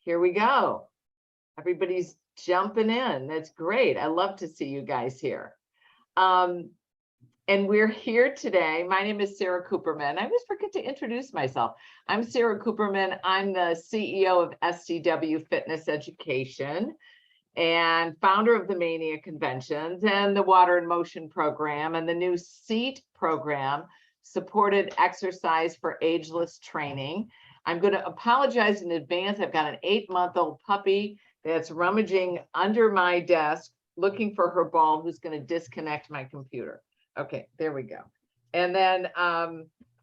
Here we go. Everybody's jumping in. That's great. I love to see you guys here. And we're here today. My name is Sarah Cooperman. I always forget to introduce myself. I'm Sarah Cooperman. I'm the CEO of SCW Fitness Education and founder of the Mania Conventions and the Water in Motion program and the new SEAT program, Supported Exercise for Ageless Training. I'm going to apologize in advance. I've got an 8-month-old puppy that's rummaging under my desk looking for her ball, who's going to disconnect my computer. Okay, there we go. And then,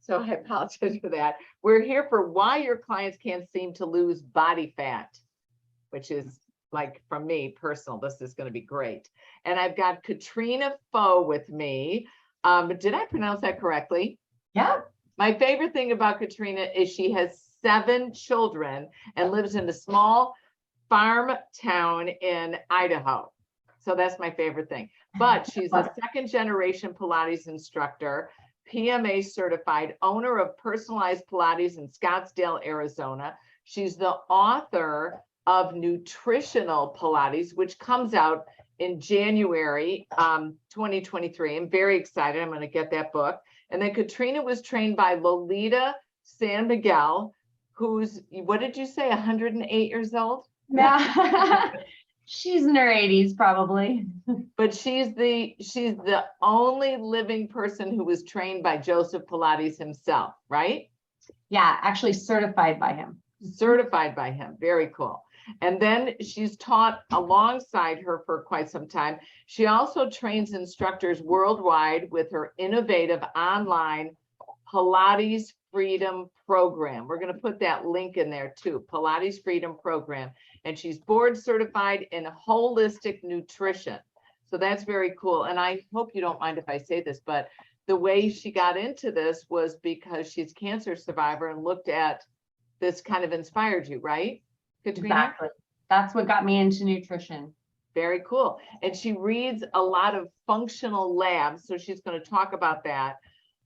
so I apologize for that. We're here for why your clients can't seem to lose body fat, which is like, from me personal, this is going to be great. And I've got Katrina Foe with me. Did I pronounce that correctly? Yeah. My favorite thing about Katrina is she has 7 children and lives in a small farm town in Idaho. So that's my favorite thing. But she's a 2nd-generation Pilates instructor, PMA certified, owner of Personalized Pilates in Scottsdale, Arizona. She's the author of Nutritional Pilates, which comes out in January 2023. I'm very excited. I'm going to get that book. And then Katrina was trained by Lolita San Miguel, who's, what did you say, 108 years old? Yeah. She's in her 80s probably. But she's the only living person who was trained by Joseph Pilates himself, right? Yeah, actually certified by him. Certified by him. Very cool. And then she's taught alongside her for quite some time. She also trains instructors worldwide with her innovative online Pilates Freedom Program. We're going to put that link in there too, Pilates Freedom Program. And she's board certified in holistic nutrition. So that's very cool. And I hope you don't mind if I say this, but the way she got into this was because she's a cancer survivor and looked at this, kind of inspired you, right, Katrina? Exactly. That's what got me into nutrition. Very cool. And she reads a lot of functional labs. So she's going to talk about that.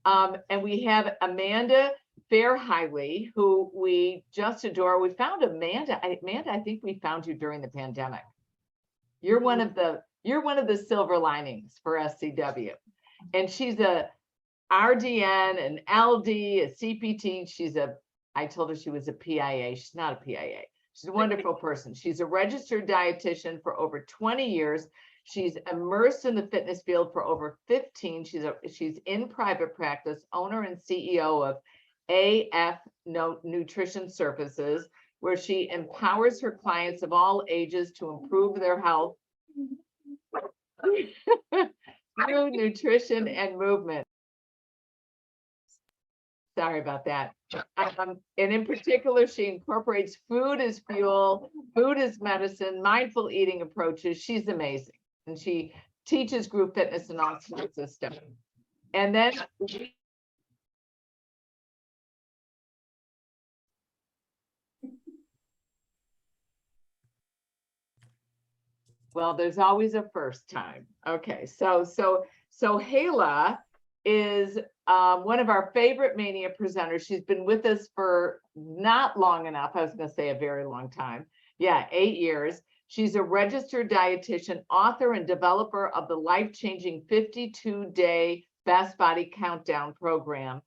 And we have Amanda Fairhiley, who we just adore. We found Amanda. Amanda, I think we found you during the pandemic. You're one of the silver linings for SCW. And she's a RDN, an LD, a CPT. I told her she was a PIA. She's not a PIA. She's a wonderful person. She's a registered dietitian for over 20 years. She's immersed in the fitness field for over 15. She's in private practice, owner and CEO of AF Nutrition Services, where she empowers her clients of all ages to improve their health through nutrition and movement. Sorry about that. And in particular, she incorporates food as fuel, food as medicine, mindful eating approaches. She's amazing. And she teaches group fitness and all sorts of stuff. And then well, there's always a first time. Okay, so Hala is one of our favorite Mania presenters. She's been with us for not long enough. I was going to say a very long time. Yeah, 8 years. She's a registered dietitian, author, and developer of the life-changing 52-day Best Body Countdown program.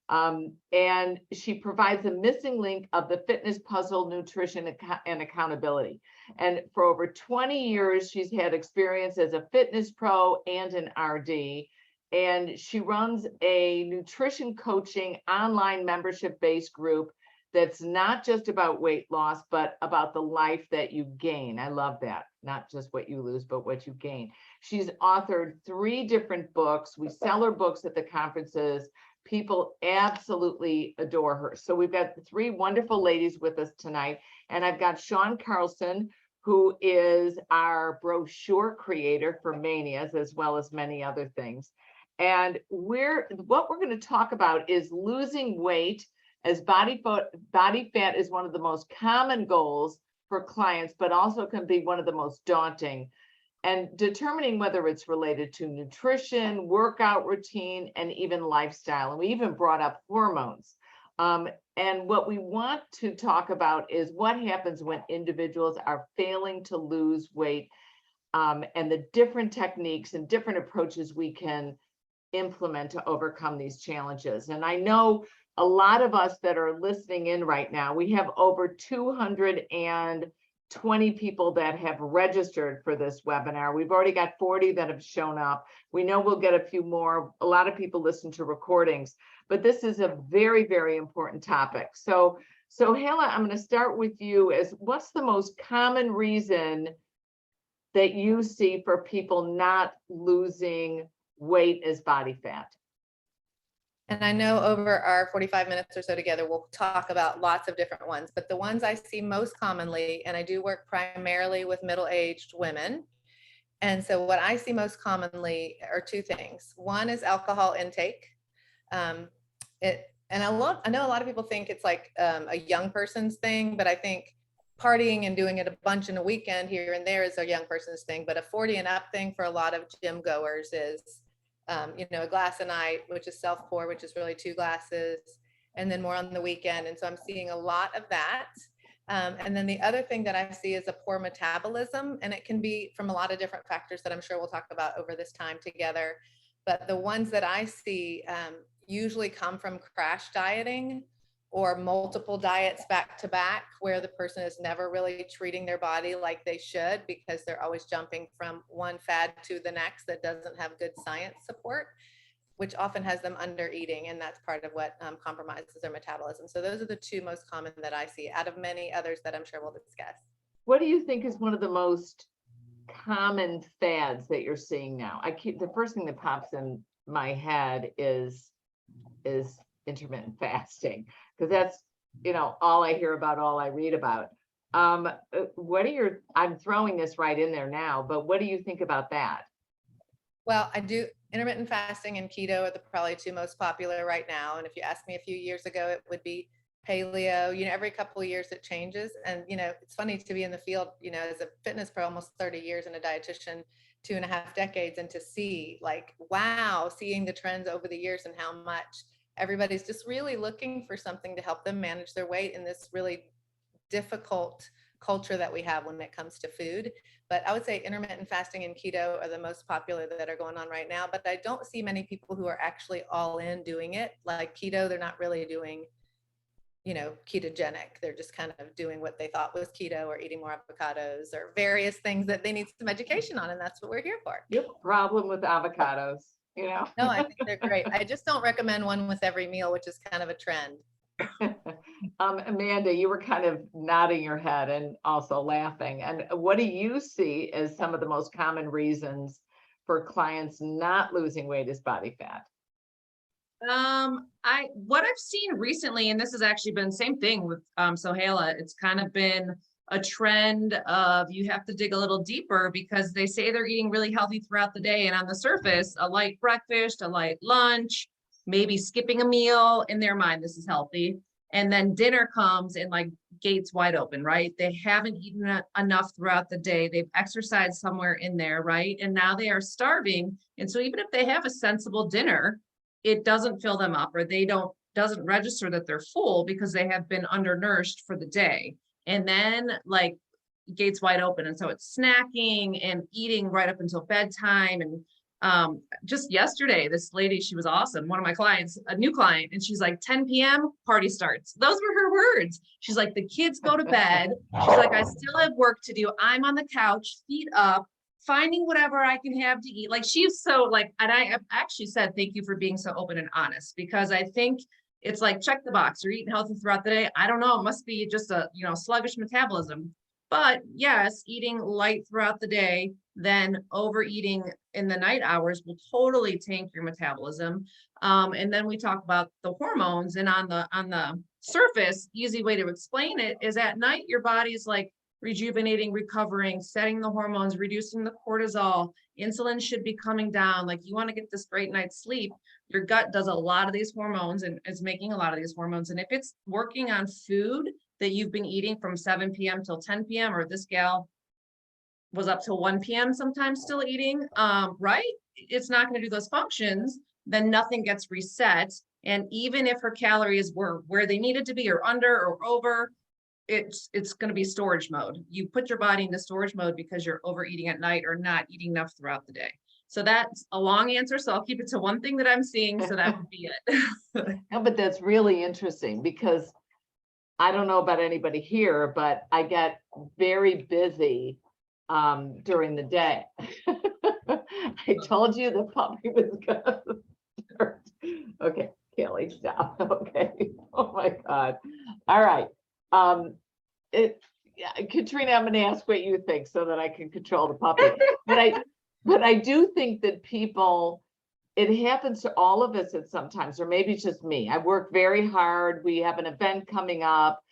And she provides a missing link of the fitness puzzle, nutrition, and accountability. And for over 20 years, she's had experience as a fitness pro and an RD. And she runs a nutrition coaching online membership-based group that's not just about weight loss, but about the life that you gain. I love that. Not just what you lose, but what you gain. She's authored 3 different books. We sell her books at the conferences. People absolutely adore her. So we've got 3 wonderful ladies with us tonight. And I've got Sean Carlson, who is our brochure creator for Manias, as well as many other things. And what we're going to talk about is losing weight, as body fat is one of the most common goals for clients, but also can be one of the most daunting, and determining whether it's related to nutrition, workout routine, and even lifestyle. And we even brought up hormones. And what we want to talk about is what happens when individuals are failing to lose weight, and the different techniques and different approaches we can implement to overcome these challenges. And I know a lot of us that are listening in right now, we have over 220 people that have registered for this webinar. We've already got 40 that have shown up. We know we'll get a few more. A lot of people listen to recordings, but this is a very, very important topic. So Hala, I'm going to start with you. As what's the most common reason that you see for people not losing weight as body fat? And I know over our 45 minutes or so together, we'll talk about lots of different ones, but the ones I see most commonly, and I do work primarily with middle-aged women. And so what I see most commonly are two things. One is alcohol intake. I know a lot of people think it's like a young person's thing, but I think partying and doing it a bunch in a weekend here and there is a young person's thing, but a 40 and up thing for a lot of gym goers is a glass a night, which is self-pour, which is really 2 glasses, and then more on the weekend. And so I'm seeing a lot of that. And then the other thing that I see is a poor metabolism, and it can be from a lot of different factors that I'm sure we'll talk about over this time together. But the ones that I see usually come from crash dieting or multiple diets back to back, where the person is never really treating their body like they should because they're always jumping from one fad to the next that doesn't have good science support, which often has them under eating. And that's part of what compromises their metabolism. So those are the 2 most common that I see out of many others that I'm sure we'll discuss. What do you think is one of the most common fads that you're seeing now? The first thing that pops in my head is intermittent fasting, because that's, all I hear about, all I read about. I'm throwing this right in there now, but what do you think about that? Well, I do. Intermittent fasting and keto are probably 2 most popular right now. And if you asked me a few years ago, it would be paleo. Every couple of years it changes. And, it's funny to be in the field, as a fitness pro, almost 30 years, and a dietitian, 2.5 decades, and to see seeing the trends over the years and how much everybody's just really looking for something to help them manage their weight in this really difficult culture that we have when it comes to food. But I would say intermittent fasting and keto are the most popular that are going on right now. But I don't see many people who are actually all in doing it. Like keto, they're not really doing, ketogenic. They're just kind of doing what they thought was keto, or eating more avocados, or various things that they need some education on. And that's what we're here for. Yep. Problem with avocados, No, I think they're great. I just don't recommend one with every meal, which is kind of a trend. Amanda, you were kind of nodding your head and also laughing. And what do you see as some of the most common reasons for clients not losing weight as body fat? What I've seen recently, and this has actually been the same thing with Sohaila, it's kind of been a trend of you have to dig a little deeper, because they say they're eating really healthy throughout the day, and on the surface, a light breakfast, a light lunch, maybe skipping a meal, in their mind this is healthy, and then dinner comes and like gates wide open, right? They haven't eaten enough throughout the day. They've exercised somewhere in there, right? And now they are starving. And so even if they have a sensible dinner, it doesn't fill them up, or doesn't register that they're full because they have been undernourished for the day. And then like gates wide open. And so it's snacking and eating right up until bedtime. And just yesterday, this lady, she was awesome. One of my clients, a new client, and she's like, 10 p.m. party starts. Those were her words. She's like, the kids go to bed. She's like, I still have work to do. I'm on the couch, feet up, finding whatever I can have to eat. Like, she's so like, and I actually said, thank you for being so open and honest, because I think it's like, check the box, you're eating healthy throughout the day. I don't know, it must be just a, sluggish metabolism. But yes, eating light throughout the day, then overeating in the night hours will totally tank your metabolism. And then we talk about the hormones, and on the surface, easy way to explain it is at night, your body's like rejuvenating, recovering, setting the hormones, reducing the cortisol. Insulin should be coming down. Like, you want to get this great night's sleep. Your gut does a lot of these hormones and is making a lot of these hormones. And if it's working on food that you've been eating from 7 p.m. till 10 p.m., or this gal was up till 1 p.m. sometimes still eating, right? It's not going to do those functions. Then nothing gets reset. And even if her calories were where they needed to be or under or over, it's going to be storage mode. You put your body into storage mode because you're overeating at night or not eating enough throughout the day. So that's a long answer. So I'll keep it to one thing that I'm seeing. So that would be it. No, but that's really interesting because I don't know about anybody here, but I get very busy during the day. I told you the puppy was gonna start. Okay, Kelly, stop. Okay. Oh my God. All right. Yeah, Katrina, I'm gonna ask what you think so that I can control the puppy. But I do think that people, it happens to all of us at sometimes, or maybe it's just me. I work very hard. We have an event coming up.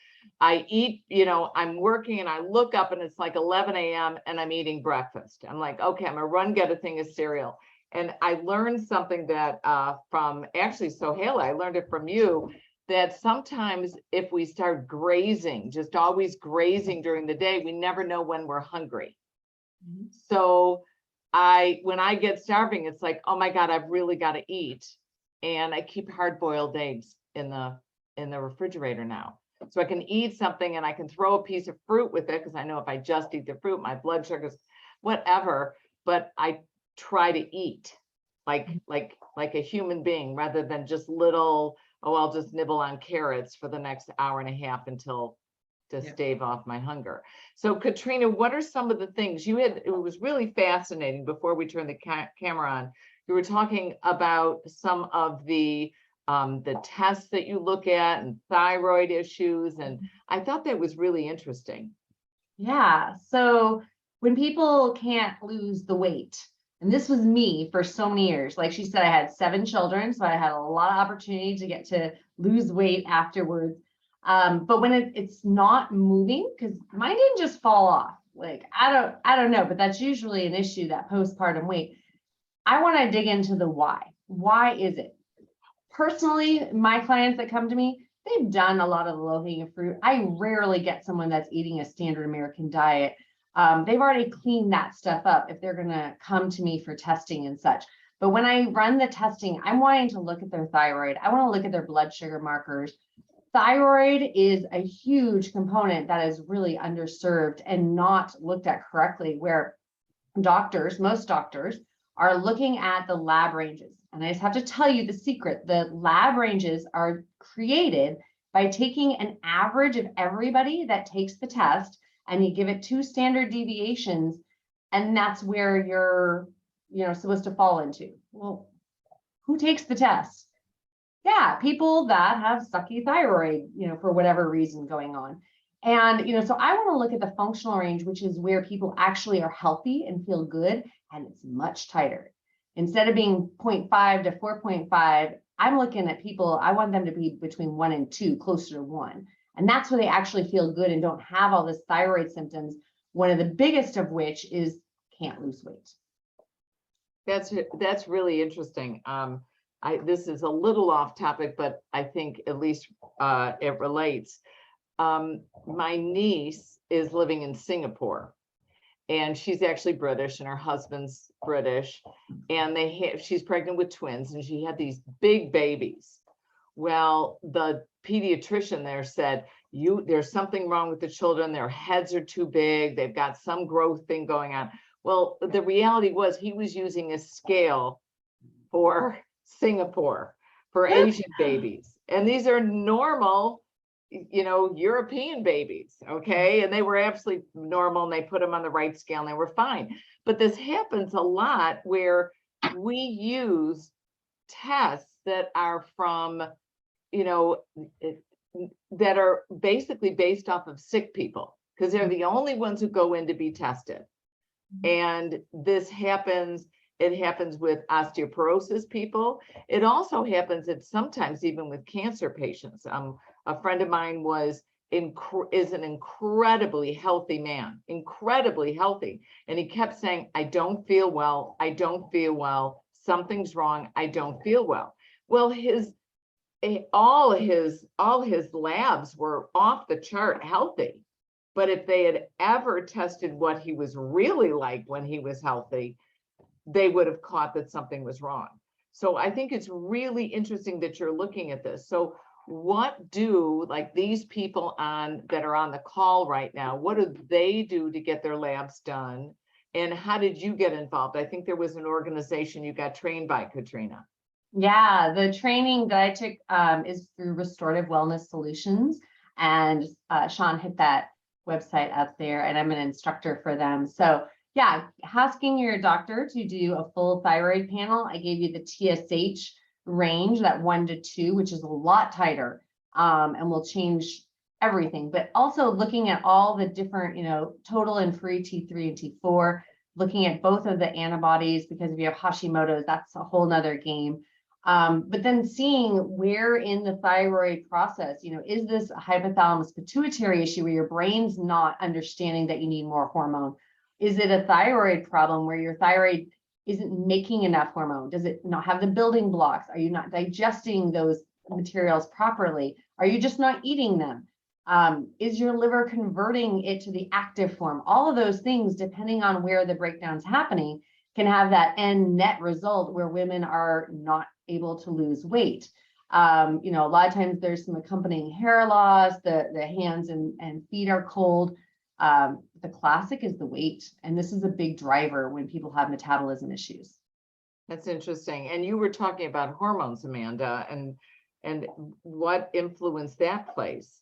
I eat, I'm working and I look up and it's like 11 a.m. and I'm eating breakfast. I'm like, okay, I'm gonna run get a thing of cereal. And I learned something that from actually Sohaila, I learned it from you, that sometimes if we start grazing, just always grazing during the day, we never know when we're hungry. So when I get starving, it's like, oh my God, I've really got to eat. And I keep hard-boiled eggs in the refrigerator now. So I can eat something and I can throw a piece of fruit with it because I know if I just eat the fruit, my blood sugar's whatever, but I try to eat like a human being rather than just little, oh, I'll just nibble on carrots for the next hour and a half to stave off my hunger. So Katrina, what are some of the things you had? It was really fascinating before we turned the camera on. You were talking about some of the tests that you look at and thyroid issues. And I thought that was really interesting. Yeah. So when people can't lose the weight, and this was me for so many years, like she said, I had 7 children, so I had a lot of opportunity to get to lose weight afterwards. But when it's not moving, because mine didn't just fall off, like, I don't know, but that's usually an issue, that postpartum weight. I want to dig into the why. Why is it? Personally, my clients that come to me, they've done a lot of the low-hanging fruit. I rarely get someone that's eating a standard American diet. They've already cleaned that stuff up if they're going to come to me for testing and such. But when I run the testing, I'm wanting to look at their thyroid. I want to look at their blood sugar markers. Thyroid is a huge component that is really underserved and not looked at correctly, where most doctors are looking at the lab ranges. And I just have to tell you the secret. The lab ranges are created by taking an average of everybody that takes the test, and you give it 2 standard deviations, and that's where you're, supposed to fall into. Well, who takes the test? Yeah, people that have sucky thyroid, for whatever reason going on. And, so I want to look at the functional range, which is where people actually are healthy and feel good, and it's much tighter. Instead of being 0.5 to 4.5, I'm looking at people, I want them to be between 1 and 2, closer to 1. And that's where they actually feel good and don't have all this thyroid symptoms. One of the biggest of which is can't lose weight. That's really interesting. This is a little off topic, but I think at least it relates. My niece is living in Singapore, and she's actually British, and her husband's British, and she's pregnant with twins, and she had these big babies. Well, the pediatrician there said, there's something wrong with the children. Their heads are too big. They've got some growth thing going on. Well, the reality was he was using a scale for Singapore for Asian babies. And these are normal, European babies. Okay. And they were absolutely normal, and they put them on the right scale and they were fine. But this happens a lot where we use tests that are from, that are basically based off of sick people, because they're the only ones who go in to be tested. And this happens, it happens with osteoporosis people. It also happens sometimes even with cancer patients. A friend of mine is an incredibly healthy man, incredibly healthy. And he kept saying, I don't feel well. I don't feel well. Something's wrong. I don't feel well. Well, all his labs were off the chart healthy. But if they had ever tested what he was really like when he was healthy, they would have caught that something was wrong. So I think it's really interesting that you're looking at this. So what do like these people that are on the call right now, what do they do to get their labs done? And how did you get involved? I think there was an organization you got trained by, Katrina. Yeah, the training that I took is through Restorative Wellness Solutions, and Sean hit that website up there, and I'm an instructor for them. So yeah, asking your doctor to do a full thyroid panel. I gave you the TSH range, that 1 to 2, which is a lot tighter, and will change everything. But also looking at all the different, total and free T3 and T4, looking at both of the antibodies, because if you have Hashimoto's, that's a whole nother game. But then seeing where in the thyroid process, is this a hypothalamus pituitary issue where your brain's not understanding that you need more hormone? Is it a thyroid problem where your thyroid isn't making enough hormone? Does it not have the building blocks? Are you not digesting those materials properly? Are you just not eating them? Is your liver converting it to the active form? All of those things, depending on where the breakdown's happening, can have that end net result where women are not able to lose weight. A lot of times there's some accompanying hair loss, the hands and feet are cold. The classic is the weight. And this is a big driver when people have metabolism issues. That's interesting. And you were talking about hormones, Amanda, and what influence that plays.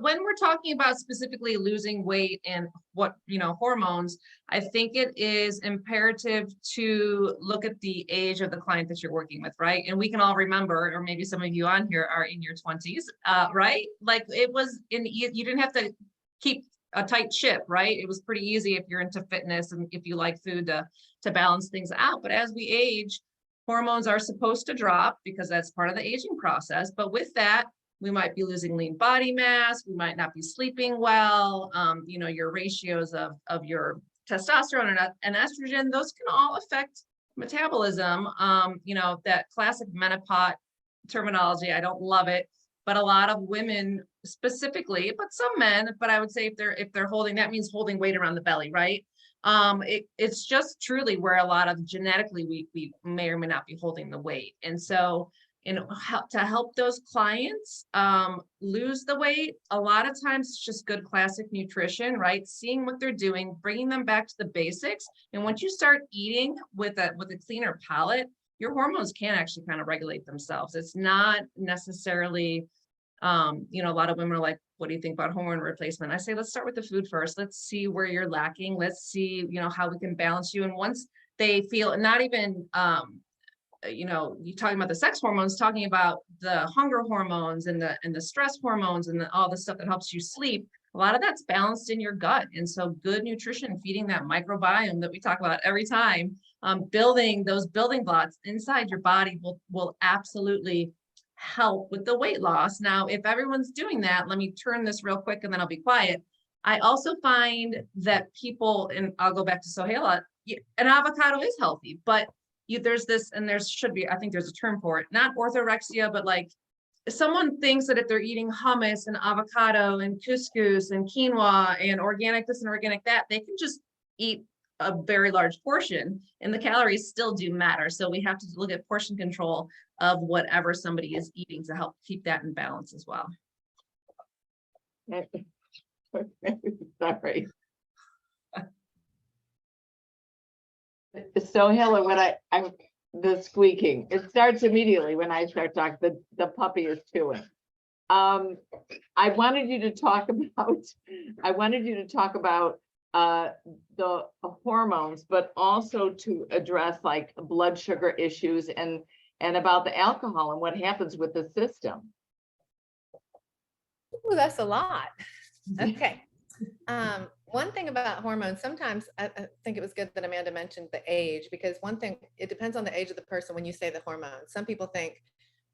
When we're talking about specifically losing weight and what, hormones, I think it is imperative to look at the age of the client that you're working with, right? And we can all remember, or maybe some of you on here are in your 20s, right? Like you didn't have to keep a tight ship, right? It was pretty easy if you're into fitness and if you like food to balance things out. But as we age, hormones are supposed to drop because that's part of the aging process. But with that, we might be losing lean body mass. We might not be sleeping well. Your ratios of your testosterone and estrogen, those can all affect metabolism. That classic menopause terminology, I don't love it, but a lot of women specifically, but some men, but I would say if they're holding, that means holding weight around the belly, right? It's just truly where a lot of genetically we may or may not be holding the weight. And so to help those clients lose the weight, a lot of times it's just good classic nutrition, right? Seeing what they're doing, bringing them back to the basics. And once you start eating with a cleaner palate, your hormones can actually kind of regulate themselves. It's not necessarily, a lot of women are like, what do you think about hormone replacement? I say, let's start with the food first. Let's see where you're lacking. Let's see, how we can balance you. And once they feel not even, you talking about the sex hormones, talking about the hunger hormones and the stress hormones and all the stuff that helps you sleep, a lot of that's balanced in your gut. And so good nutrition, feeding that microbiome that we talk about every time, building those building blocks inside your body will absolutely help with the weight loss. Now, if everyone's doing that, let me turn this real quick and then I'll be quiet. I also find that people, and I'll go back to Sohaila, an avocado is healthy, but there's this, and there should be, I think there's a term for it, not orthorexia, but like someone thinks that if they're eating hummus and avocado and couscous and quinoa and organic this and organic that, they can just eat a very large portion and the calories still do matter. So we have to look at portion control of whatever somebody is eating to help keep that in balance as well. Sorry. So Helen, when the squeaking, it starts immediately when I start talking, the puppy is chewing. I wanted you to talk about the hormones, but also to address like blood sugar issues and about the alcohol and what happens with the system. Ooh, that's a lot. Okay. One thing about hormones, sometimes I think it was good that Amanda mentioned the age, because one thing, it depends on the age of the person when you say the hormones. Some people think,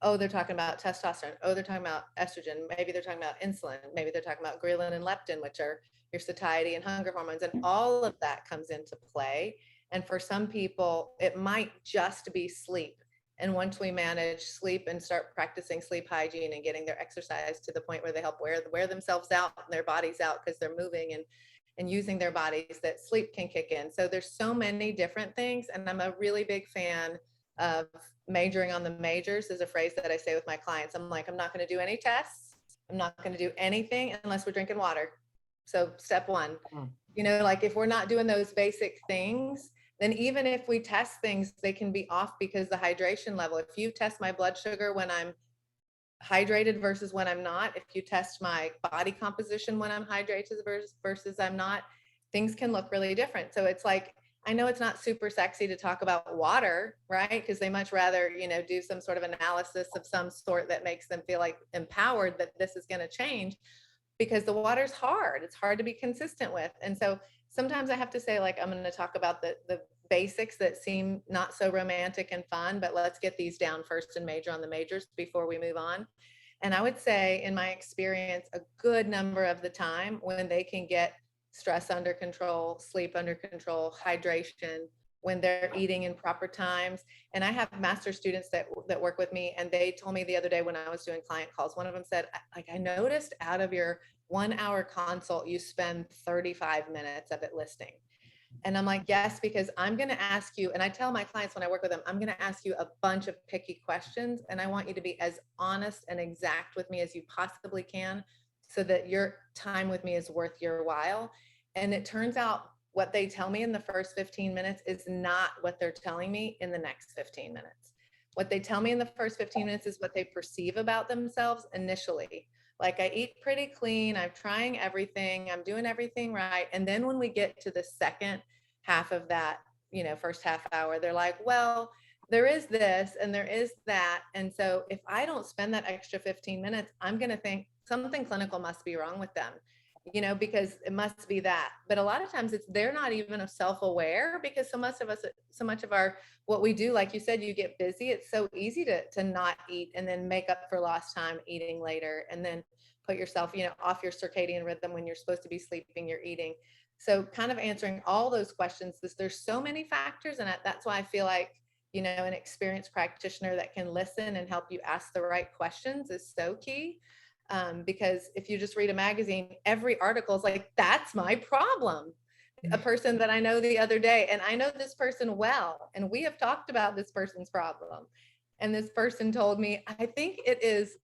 oh, they're talking about testosterone. Oh, they're talking about estrogen. Maybe they're talking about insulin. Maybe they're talking about ghrelin and leptin, which are your satiety and hunger hormones. And all of that comes into play. And for some people, it might just be sleep. And once we manage sleep and start practicing sleep hygiene and getting their exercise to the point where they help wear themselves out and their bodies out because they're moving and using their bodies, that sleep can kick in. So there's so many different things. And I'm a really big fan of majoring on the majors, is a phrase that I say with my clients. I'm like, I'm not going to do any tests. I'm not going to do anything unless we're drinking water. So step one, like if we're not doing those basic things, then even if we test things, they can be off because the hydration level, if you test my blood sugar when I'm hydrated versus when I'm not, if you test my body composition when I'm hydrated versus I'm not, things can look really different. So it's like, I know it's not super sexy to talk about water, right? Because they much rather, do some sort of analysis of some sort that makes them feel like empowered that this is going to change, because the water's hard. It's hard to be consistent with. And so sometimes I have to say, like, I'm going to talk about the basics that seem not so romantic and fun, but let's get these down first and major on the majors before we move on. And I would say, in my experience, a good number of the time when they can get stress under control, sleep under control, hydration, when they're eating in proper times. And I have master students that work with me, and they told me the other day when I was doing client calls, one of them said, I noticed out of your 1 hour consult, you spend 35 minutes of it listing. And I'm like, yes, because I'm going to ask you, and I tell my clients when I work with them, I'm going to ask you a bunch of picky questions, and I want you to be as honest and exact with me as you possibly can, so that your time with me is worth your while. And it turns out what they tell me in the first 15 minutes is not what they're telling me in the next 15 minutes. What they tell me in the first 15 minutes is what they perceive about themselves initially. Like, I eat pretty clean, I'm trying everything, I'm doing everything right. And then when we get to the second half of that, first half hour, they're like, well, there is this and there is that. And so if I don't spend that extra 15 minutes, I'm going to think something clinical must be wrong with them, because it must be that. But a lot of times they're not even self-aware, because so much of our, what we do, like you said, you get busy. It's so easy to not eat and then make up for lost time eating later, and then put yourself, off your circadian rhythm. When you're supposed to be sleeping, you're eating. So kind of answering all those questions, there's so many factors. And that's why I feel like, an experienced practitioner that can listen and help you ask the right questions is so key. Because if you just read a magazine, every article is like, that's my problem. A person that I know the other day, and I know this person well, and we have talked about this person's problem. And this person told me, I think it is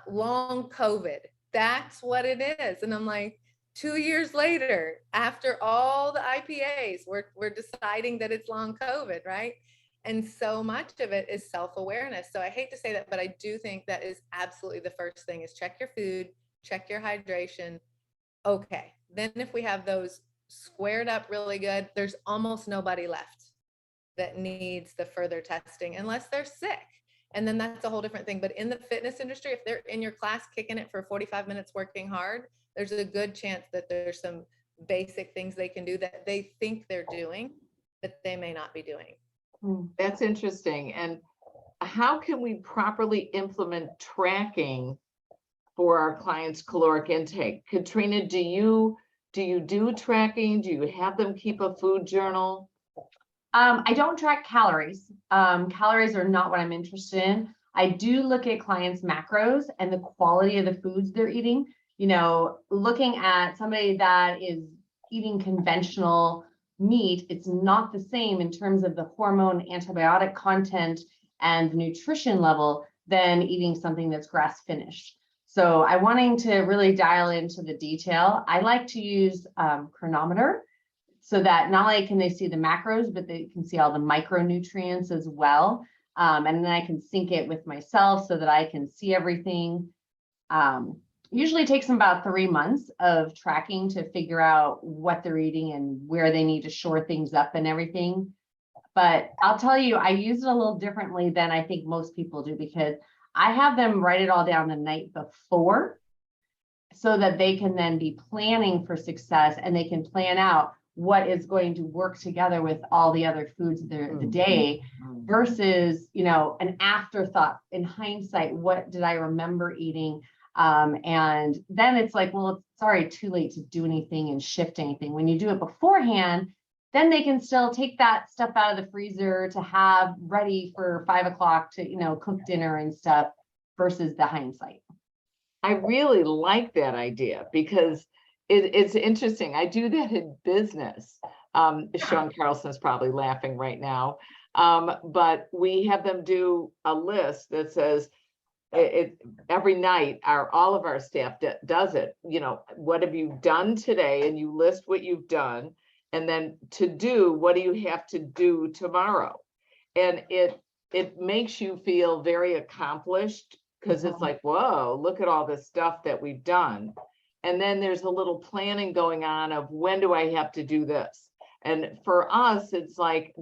long COVID. That's what it is. And I'm like, 2 years later, after all the IPAs, we're deciding that it's long COVID, right? And so much of it is self-awareness. So I hate to say that, but I do think that is absolutely the first thing, is check your food, check your hydration. Okay. Then if we have those squared up really good, there's almost nobody left that needs the further testing unless they're sick. And then that's a whole different thing. But in the fitness industry, if they're in your class kicking it for 45 minutes working hard, there's a good chance that there's some basic things they can do that they think they're doing, that they may not be doing. That's interesting. And how can we properly implement tracking for our clients' caloric intake? Katrina, do you do tracking? Do you have them keep a food journal? I don't track calories. Calories are not what I'm interested in. I do look at clients' macros and the quality of the foods they're eating. Looking at somebody that is eating conventional meat, it's not the same in terms of the hormone antibiotic content and nutrition level than eating something that's grass finished. So I'm wanting to really dial into the detail. I like to use Chronometer, so that not only can they see the macros, but they can see all the micronutrients as well. And then I can sync it with myself so that I can see everything. Usually takes them about 3 months of tracking to figure out what they're eating and where they need to shore things up and everything. But I'll tell you, I use it a little differently than I think most people do, because I have them write it all down the night before, so that they can then be planning for success, and they can plan out what is going to work together with all the other foods of the day, versus, an afterthought. In hindsight, what did I remember eating? And then it's like, well, it's already too late to do anything and shift anything. When you do it beforehand, then they can still take that stuff out of the freezer to have ready for 5 o'clock to, cook dinner and stuff, versus the hindsight. I really like that idea, because it's interesting. I do that in business. Sean Carlson's probably laughing right now. But we have them do a list that says every night all of our staff does it. You know, what have you done today? And you list what you've done. And then to do, what do you have to do tomorrow? And it makes you feel very accomplished, because it's like, whoa, look at all this stuff that we've done. And then there's a little planning going on of, when do I have to do this? And for us, it's like,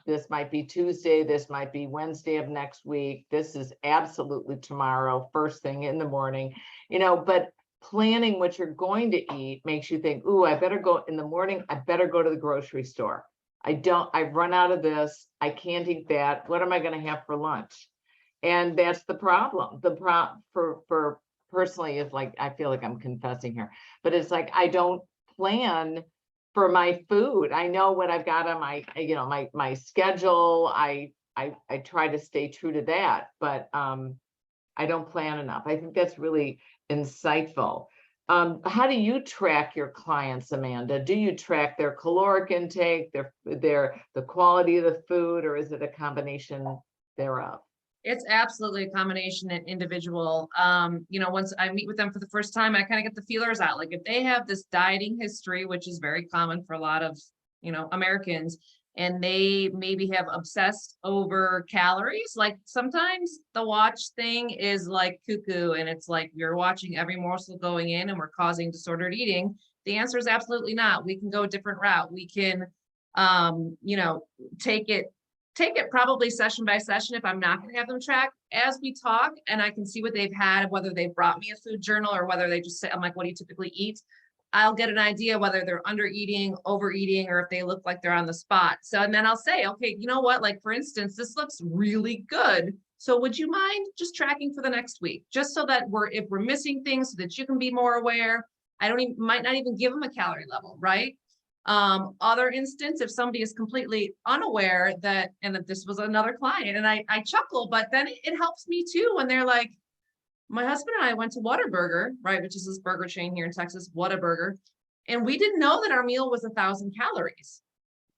this might be Tuesday, this might be Wednesday of next week. This is absolutely tomorrow, first thing in the morning, you know, but planning what you're going to eat makes you think, ooh, I better go in the morning. I better go to the grocery store. I've run out of this. I can't eat that. What am I going to have for lunch? And that's the problem. For personally, is like, I feel like I'm confessing here, but it's like, I don't plan for my food. I know what I've got on my, you know, my schedule. I try to stay true to that, but I don't plan enough. I think that's really insightful. How do you track your clients, Amanda? Do you track their caloric intake, the quality of the food, or is it a combination thereof? It's absolutely a combination and individual. You know, once I meet with them for the first time, I kind of get the feelers out. Like, if they have this dieting history, which is very common for a lot of, you know, Americans, and they maybe have obsessed over calories, like sometimes the watch thing is like cuckoo, and it's like you're watching every morsel going in and we're causing disordered eating. The answer is absolutely not. We can go a different route. We can, you know, take it probably session by session if I'm not going to have them track as we talk, and I can see what they've had, whether they've brought me a food journal or whether they just say, I'm like, what do you typically eat? I'll get an idea whether they're under eating, overeating, or if they look like they're on the spot. So, and then I'll say, okay, you know what? Like, for instance, this looks really good. So would you mind just tracking for the next week? Just so that if we're missing things, so that you can be more aware. Might not even give them a calorie level, right? Other instance, if somebody is completely unaware and that this was another client, and I chuckle, but then it helps me too when they're like, my husband and I went to Whataburger, right, which is this burger chain here in Texas, Whataburger, and we didn't know that our meal was 1,000 calories.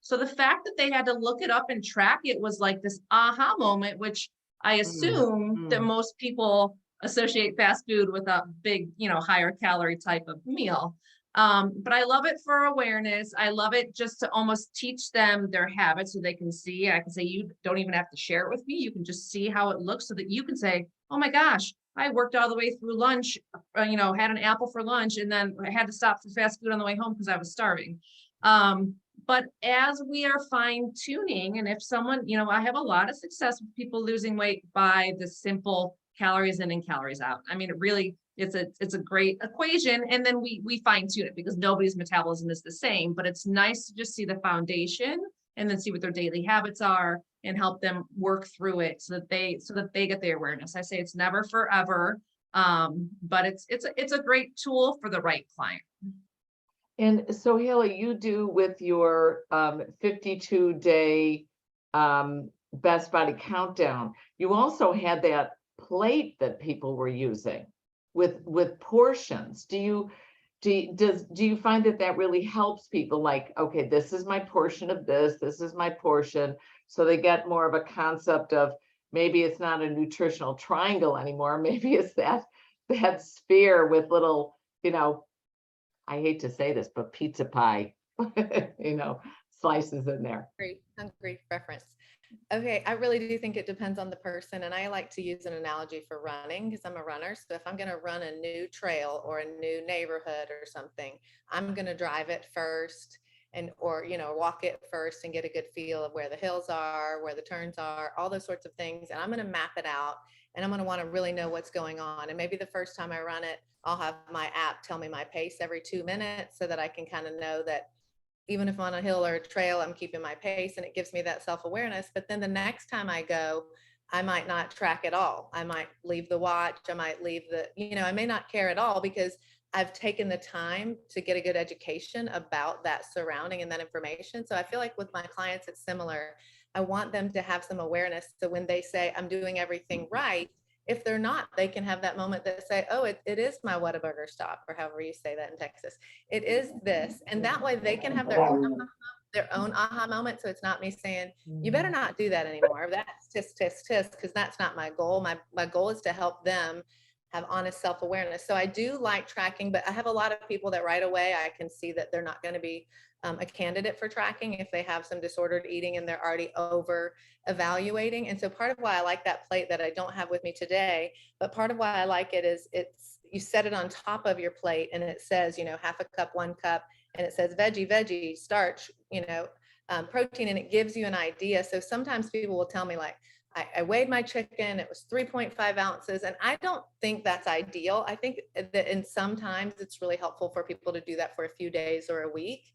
So the fact that they had to look it up and track it was like this aha moment, which I assume that most people associate fast food with a big, you know, higher calorie type of meal. But I love it for awareness. I love it just to almost teach them their habits so they can see. I can say, you don't even have to share it with me. You can just see how it looks so that you can say, oh my gosh, I worked all the way through lunch, you know, had an apple for lunch, and then I had to stop for fast food on the way home because I was starving. But as we are fine tuning, and if someone, you know, I have a lot of success with people losing weight by the simple calories in and calories out. I mean, it really, it's a great equation. And then we fine tune it because nobody's metabolism is the same, but it's nice to just see the foundation and then see what their daily habits are and help them work through it so that they get the awareness. I say it's never forever, but it's a great tool for the right client. And so, Haley, you do with your 52-day best body countdown, you also had that plate that people were using with portions. Do you find that really helps people? Like, okay, this is my portion of this is my portion, so they get more of a concept of, maybe it's not a nutritional triangle anymore, maybe it's that sphere with little, you know, I hate to say this, but pizza pie, you know, slices in there. Great, hungry reference. Okay, I really do think it depends on the person. And I like to use an analogy for running because I'm a runner. So if I'm going to run a new trail or a new neighborhood or something, I'm going to drive it first or, you know, walk it first and get a good feel of where the hills are, where the turns are, all those sorts of things. And I'm going to map it out, and I'm going to want to really know what's going on. And maybe the first time I run it, I'll have my app tell me my pace every 2 minutes so that I can kind of know that even if I'm on a hill or a trail, I'm keeping my pace, and it gives me that self-awareness. But then the next time I go, I might not track at all. I might leave the watch. I might leave I may not care at all because I've taken the time to get a good education about that surrounding and that information. So I feel like with my clients, it's similar. I want them to have some awareness. So when they say I'm doing everything right, If they're not, they can have that moment that say, oh, it is my Whataburger stop, or however you say that in Texas. It is this. And that way they can have their own aha moment. So it's not me saying, you better not do that anymore. That's tisk, because that's not my goal. My goal is to help them have honest self-awareness. So I do like tracking, but I have a lot of people that right away I can see that they're not going to be a candidate for tracking if they have some disordered eating and they're already over evaluating. And so part of why I like that plate that I don't have with me today, but part of why I like it is you set it on top of your plate and it says, half a cup, 1 cup, and it says veggie, starch, protein, and it gives you an idea. So sometimes people will tell me like, I weighed my chicken, it was 3.5 ounces. And I don't think that's ideal. I think that sometimes it's really helpful for people to do that for a few days or a week.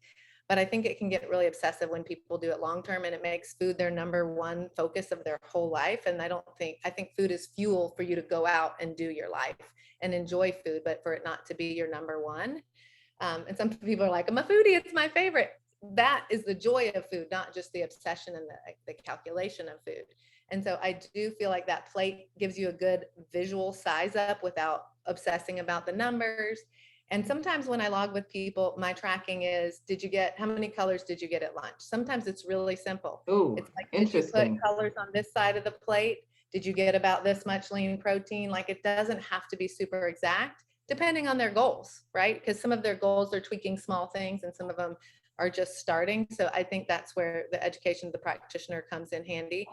But I think it can get really obsessive when people do it long-term, and it makes food their number one focus of their whole life. And I think food is fuel for you to go out and do your life and enjoy food, but for it not to be your number one. And some people are like, I'm a foodie, it's my favorite. That is the joy of food, not just the obsession and the calculation of food. And so I do feel like that plate gives you a good visual size up without obsessing about the numbers. And sometimes when I log with people, my tracking is, how many colors did you get at lunch? Sometimes it's really simple. Ooh, it's like, interesting. did you put colors on this side of the plate? Did you get about this much lean protein? Like, it doesn't have to be super exact, depending on their goals, right? Because some of their goals are tweaking small things and some of them are just starting. So I think that's where the education of the practitioner comes in handy.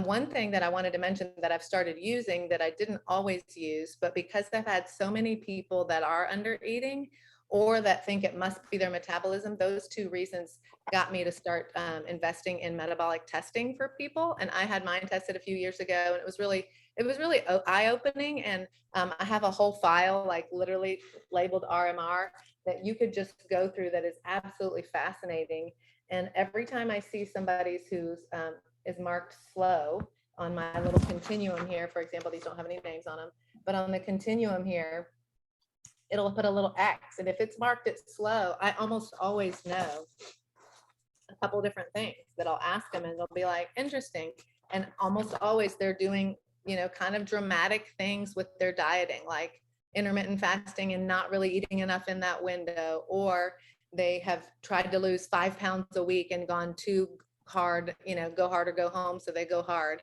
One thing that I wanted to mention that I've started using that I didn't always use, but because I've had so many people that are under eating or that think it must be their metabolism, those two reasons got me to start investing in metabolic testing for people. And I had mine tested a few years ago, and it was really eye-opening. And I have a whole file, like literally labeled RMR, that you could just go through that is absolutely fascinating. And every time I see somebody's who's is marked slow on my little continuum here, for example, these don't have any names on them, but on the continuum here, it'll put a little X. And if it's marked as slow, I almost always know a couple different things that I'll ask them, and they'll be like, interesting. And almost always they're doing, kind of dramatic things with their dieting, like intermittent fasting and not really eating enough in that window, or they have tried to lose 5 pounds a week and gone too hard, go hard or go home. So they go hard.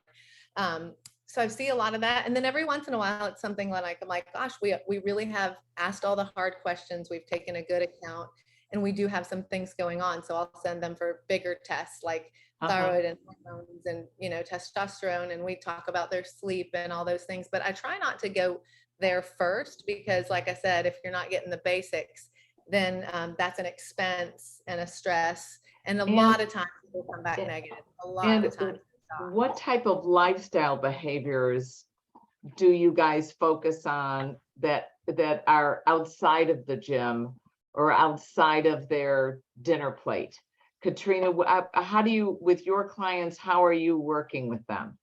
So I see a lot of that. And then every once in a while, it's something like, I'm like, gosh, we really have asked all the hard questions. We've taken a good account, and we do have some things going on. So I'll send them for bigger tests like thyroid and hormones and, testosterone. And we talk about their sleep and all those things. But I try not to go there first, because like I said, if you're not getting the basics, then that's an expense and a stress. And a lot of times people come back negative. A lot of times. What type of lifestyle behaviors do you guys focus on that are outside of the gym or outside of their dinner plate? Katrina, how do you, with your clients, how are you working with them?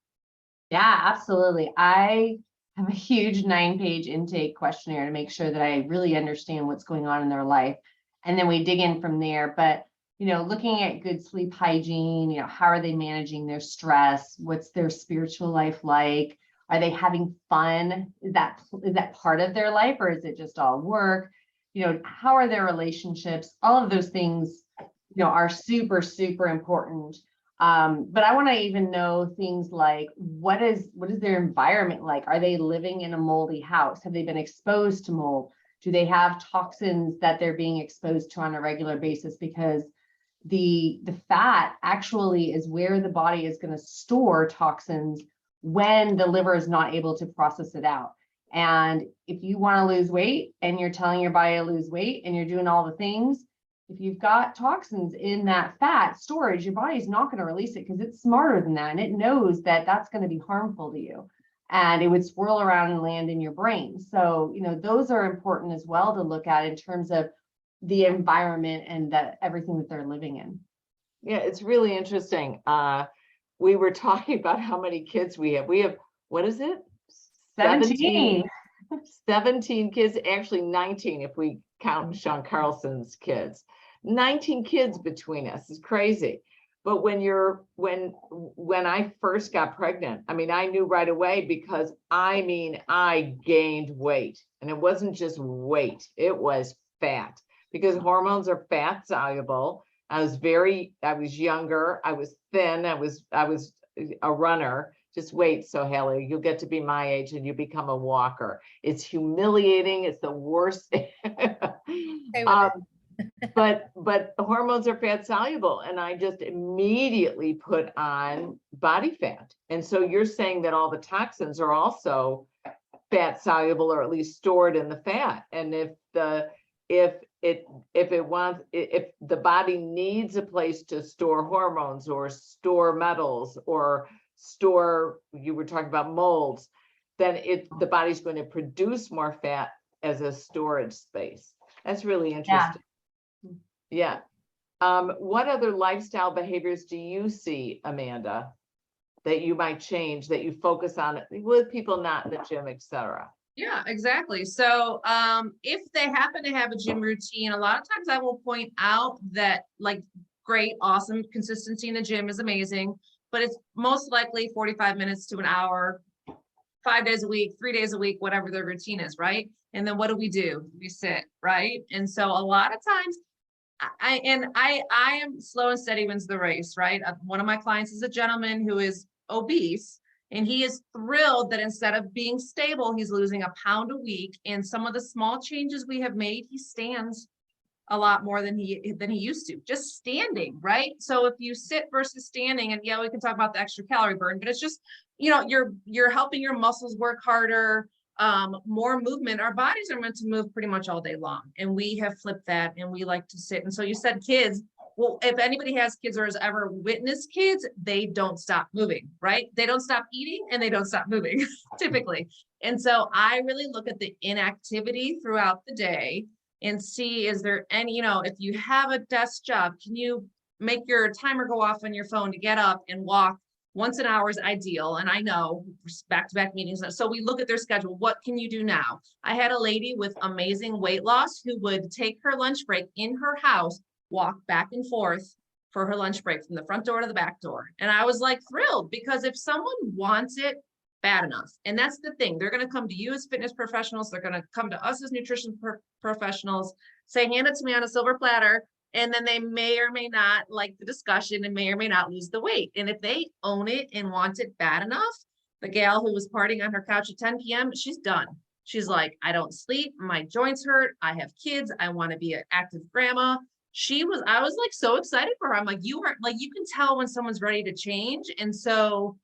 Yeah, absolutely. I have a huge 9-page intake questionnaire to make sure that I really understand what's going on in their life. And then we dig in from there. But, looking at good sleep hygiene, how are they managing their stress? What's their spiritual life like? Are they having fun? Is that part of their life, or is it just all work? How are their relationships? All of those things, are super, super important. But I want to even know things like, what is their environment like? Are they living in a moldy house? Have they been exposed to mold? Do they have toxins that they're being exposed to on a regular basis? Because the fat actually is where the body is going to store toxins when the liver is not able to process it out. And if you want to lose weight and you're telling your body to lose weight and you're doing all the things, if you've got toxins in that fat storage, your body's not going to release it because it's smarter than that. And it knows that that's going to be harmful to you. And it would swirl around and land in your brain. So, those are important as well to look at in terms of the environment and everything that they're living in. Yeah, it's really interesting. We were talking about how many kids we have. We have, what is it? 17. 17 kids, actually 19 if we count Sean Carlson's kids. 19 kids between us is crazy. But when I first got pregnant, I mean, I knew right away because I gained weight, and it wasn't just weight, it was fat, because hormones are fat soluble. I was younger, I was thin, I was a runner. Just wait, so Haley, you'll get to be my age and you become a walker. It's humiliating, it's the worst. Okay with it. But the hormones are fat soluble, and I just immediately put on body fat. And so you're saying that all the toxins are also fat soluble, or at least stored in the fat. And if the body needs a place to store hormones or store metals or store, you were talking about molds, then the body's going to produce more fat as a storage space. That's really interesting. Yeah. What other lifestyle behaviors do you see, Amanda, that you might change, that you focus on with people not in the gym, et cetera? Yeah, exactly. So if they happen to have a gym routine, a lot of times I will point out that, like, great, awesome, consistency in the gym is amazing, but it's most likely 45 minutes to an hour, 5 days a week, 3 days a week, whatever their routine is, right? And then what do? We sit, right? And so a lot of times I am slow and steady wins the race, right? One of my clients is a gentleman who is obese, and he is thrilled that instead of being stable, he's losing a pound a week. And some of the small changes we have made, he stands a lot more than he used to, just standing, right? So if you sit versus standing, and yeah, we can talk about the extra calorie burn, but it's just, you're helping your muscles work harder, more movement. Our bodies are meant to move pretty much all day long, and we have flipped that, and we like to sit. And so you said kids. Well, if anybody has kids or has ever witnessed kids, they don't stop moving, right? They don't stop eating and they don't stop moving typically. And so I really look at the inactivity throughout the day and see, is there any, if you have a desk job, can you make your timer go off on your phone to get up and walk once an hour is ideal. And I know back-to-back meetings. So we look at their schedule. What can you do now? I had a lady with amazing weight loss who would take her lunch break in her house, walk back and forth for her lunch break from the front door to the back door. And I was like thrilled, because if someone wants it bad enough, and that's the thing, they're going to come to you as fitness professionals, they're going to come to us as nutrition professionals, say, hand it to me on a silver platter, and then they may or may not like the discussion and may or may not lose the weight. And if they own it and want it bad enough, the gal who was partying on her couch at 10 p.m., she's done. She's like, I don't sleep, my joints hurt, I have kids, I want to be an active grandma. I was like so excited for her. I'm like, you can tell when someone's ready to change. And so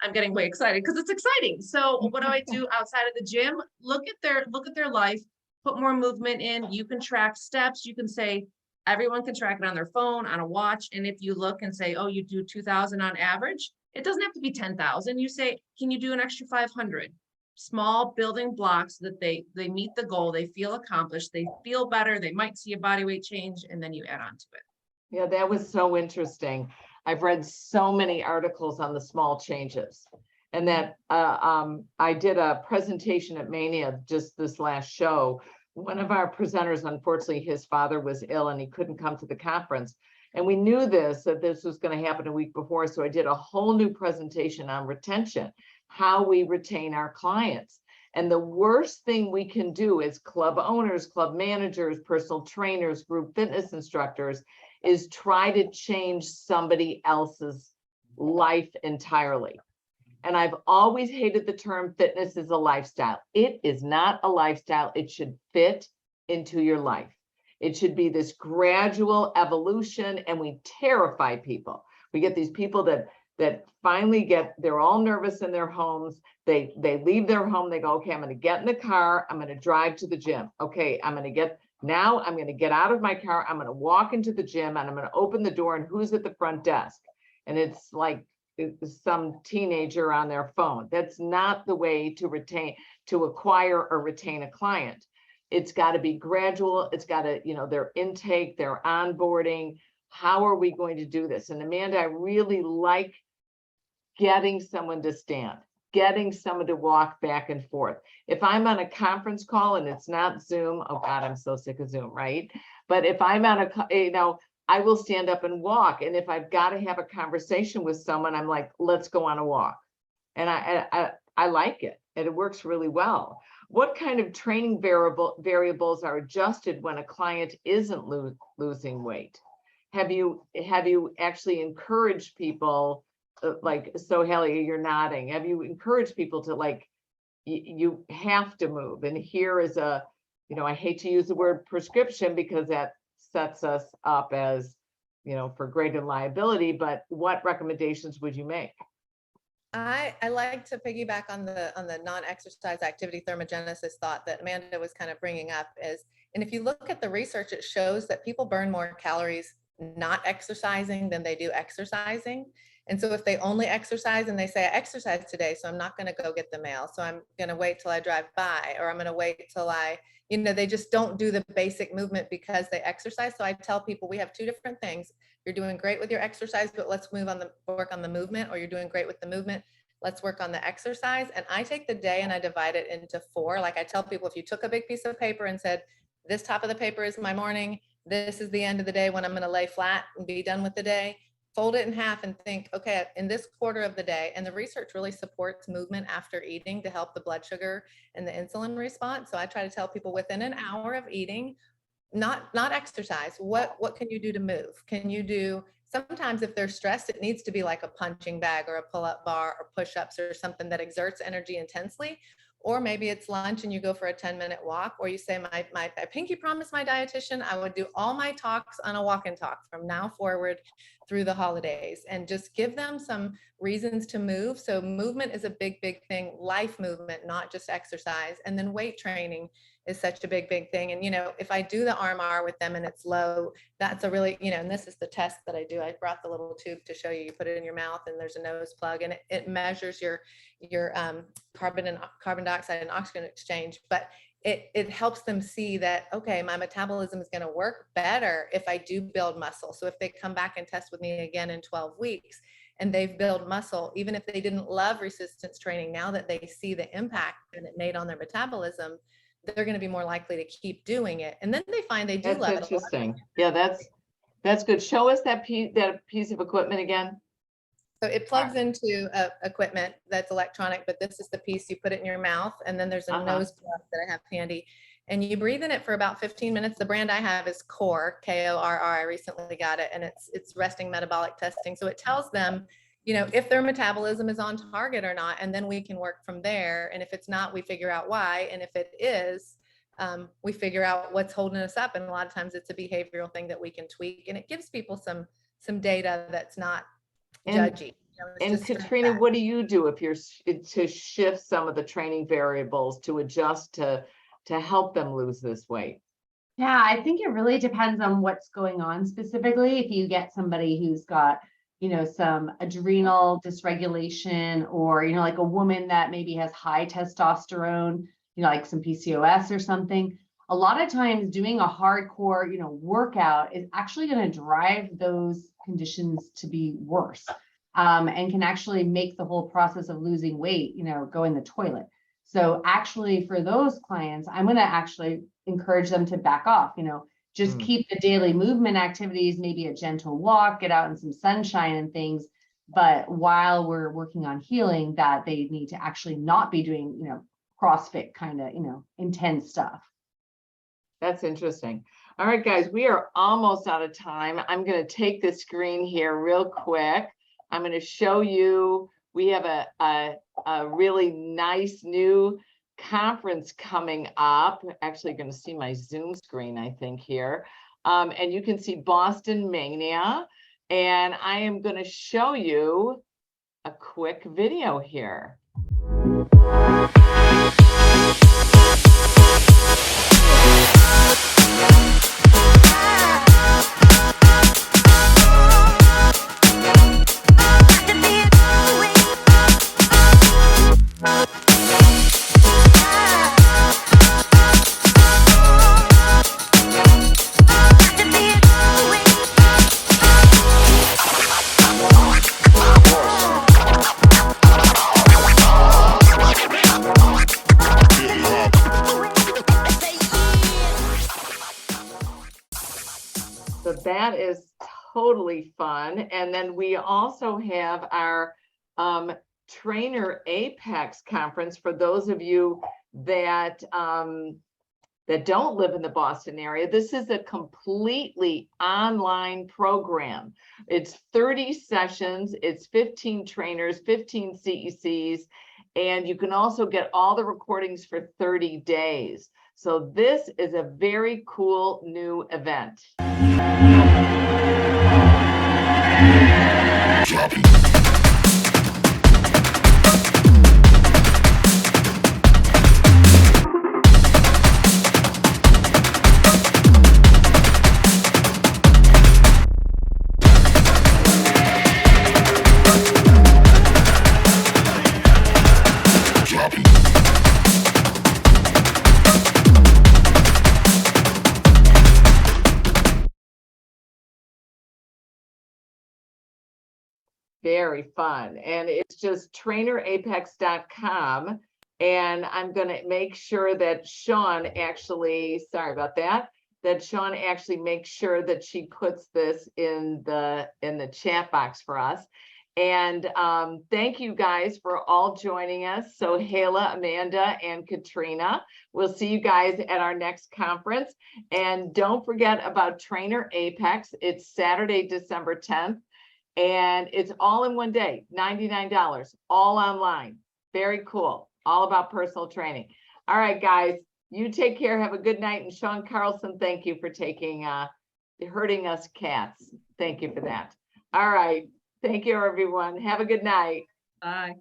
I'm getting way excited because it's exciting. So what do I do outside of the gym? Look at their life, put more movement in. You can track steps. You can say, everyone can track it on their phone, on a watch. And if you look and say, oh, you do 2,000 on average, it doesn't have to be 10,000. You say, can you do an extra 500? Small building blocks that they meet the goal, they feel accomplished, they feel better, they might see a body weight change, and then you add on to it. Yeah, that was so interesting. I've read so many articles on the small changes, and that I did a presentation at Mania just this last show. One of our presenters, unfortunately, his father was ill and he couldn't come to the conference. And we knew that this was going to happen a week before. So I did a whole new presentation on retention, how we retain our clients. And the worst thing we can do as club owners, club managers, personal trainers, group fitness instructors is try to change somebody else's life entirely. And I've always hated the term fitness is a lifestyle. It is not a lifestyle. It should fit into your life. It should be this gradual evolution, and we terrify people. We get these people that finally they're all nervous in their homes. They leave their home. They go, okay, I'm going to get in the car. I'm going to drive to the gym. Okay, I'm going to get out of my car. I'm going to walk into the gym and I'm going to open the door, and who's at the front desk? And it's like some teenager on their phone. That's not the way to acquire or retain a client. It's got to be gradual. It's got to, their intake, their onboarding. How are we going to do this? And Amanda, I really like getting someone to stand, getting someone to walk back and forth. If I'm on a conference call and it's not Zoom, oh God, I'm so sick of Zoom, right? But if I'm on I will stand up and walk. And if I've got to have a conversation with someone, I'm like, let's go on a walk. And I like it, and it works really well. What kind of training variables are adjusted when a client isn't losing weight? Have you actually encouraged people, like, so Haley, you're nodding. Have you encouraged people to, like, you have to move? And here is a, I hate to use the word prescription because that sets us up as, for greater liability, but what recommendations would you make? I like to piggyback on the non-exercise activity thermogenesis thought that Amanda was kind of bringing up and if you look at the research, it shows that people burn more calories not exercising than they do exercising. And so if they only exercise and they say, I exercised today, so I'm not going to go get the mail, so I'm going to wait till I drive by, or I'm going to wait till they just don't do the basic movement because they exercise. So I tell people we have two different things. You're doing great with your exercise, but let's work on the movement, or you're doing great with the movement, let's work on the exercise. And I take the day and I divide it into 4. Like I tell people, if you took a big piece of paper and said, this top of the paper is my morning, this is the end of the day when I'm going to lay flat and be done with the day, fold it in half and think, okay, in this quarter of the day, and the research really supports movement after eating to help the blood sugar and the insulin response. So I try to tell people within an hour of eating, not exercise, what can you do to move? Can you do, sometimes if they're stressed, it needs to be like a punching bag or a pull-up bar or push-ups or something that exerts energy intensely. Or maybe it's lunch and you go for a 10-minute walk, or you say, my pinky promised my dietitian I would do all my talks on a walk and talk from now forward through the holidays, and just give them some reasons to move. So movement is a big thing, life movement, not just exercise. And then weight training is such a big thing. And, if I do the RMR with them and it's low, that's a really, and this is the test that I do. I brought the little tube to show you. You put it in your mouth and there's a nose plug, and it measures your carbon dioxide and oxygen exchange. But it helps them see that, okay, my metabolism is going to work better if I do build muscle. So if they come back and test with me again in 12 weeks and they've built muscle, even if they didn't love resistance training, now that they see the impact that it made on their metabolism, they're going to be more likely to keep doing it. And then they find they do love it. That's interesting. Yeah, that's good. Show us that piece of equipment again. So it plugs into equipment that's electronic, but this is the piece, you put it in your mouth, and then there's a nose plug that I have handy, and you breathe in it for about 15 minutes. The brand I have is Core, K-O-R-R. I recently got it, and it's resting metabolic testing. So it tells them, if their metabolism is on target or not, and then we can work from there. And if it's not, we figure out why. And if it is, we figure out what's holding us up. And a lot of times it's a behavioral thing that we can tweak, and it gives people some data that's not judgy. And Katrina, what do you do if you're to shift some of the training variables to adjust to help them lose this weight? Yeah, I think it really depends on what's going on specifically. If you get somebody who's got, some adrenal dysregulation, or, like a woman that maybe has high testosterone, like some PCOS or something, a lot of times doing a hardcore, workout is actually going to drive those conditions to be worse, and can actually make the whole process of losing weight, go in the toilet. So actually for those clients, I'm going to actually encourage them to back off, just keep the daily movement activities, maybe a gentle walk, get out in some sunshine and things. But while we're working on healing, that they need to actually not be doing, CrossFit kind of, intense stuff. That's interesting. All right, guys, we are almost out of time. I'm going to take the screen here real quick. I'm going to show you, we have a really nice new conference coming up. Actually, going to see my Zoom screen, I think, here. And you can see Boston Mania. And I am going to show you a quick video here. So that is totally fun. And then we also have our Trainer Apex conference for those of you that that don't live in the Boston area. This is a completely online program. It's 30 sessions, it's 15 trainers, 15 CECs, and you can also get all the recordings for 30 days. So this is a very cool new event. Very fun. And it's just trainerapex.com. And I'm going to make sure that Sean actually, sorry about that, that Sean actually makes sure that she puts this in the chat box for us. And thank you guys for all joining us. So Hala, Amanda, and Katrina, we'll see you guys at our next conference. And don't forget about Trainer Apex. It's Saturday, December 10th. And it's all in one day, $99, all online. Very cool. All about personal training. All right, guys, you take care. Have a good night. And Sean Carlson, thank you for taking herding us cats. Thank you for that. All right. Thank you, everyone. Have a good night. Bye.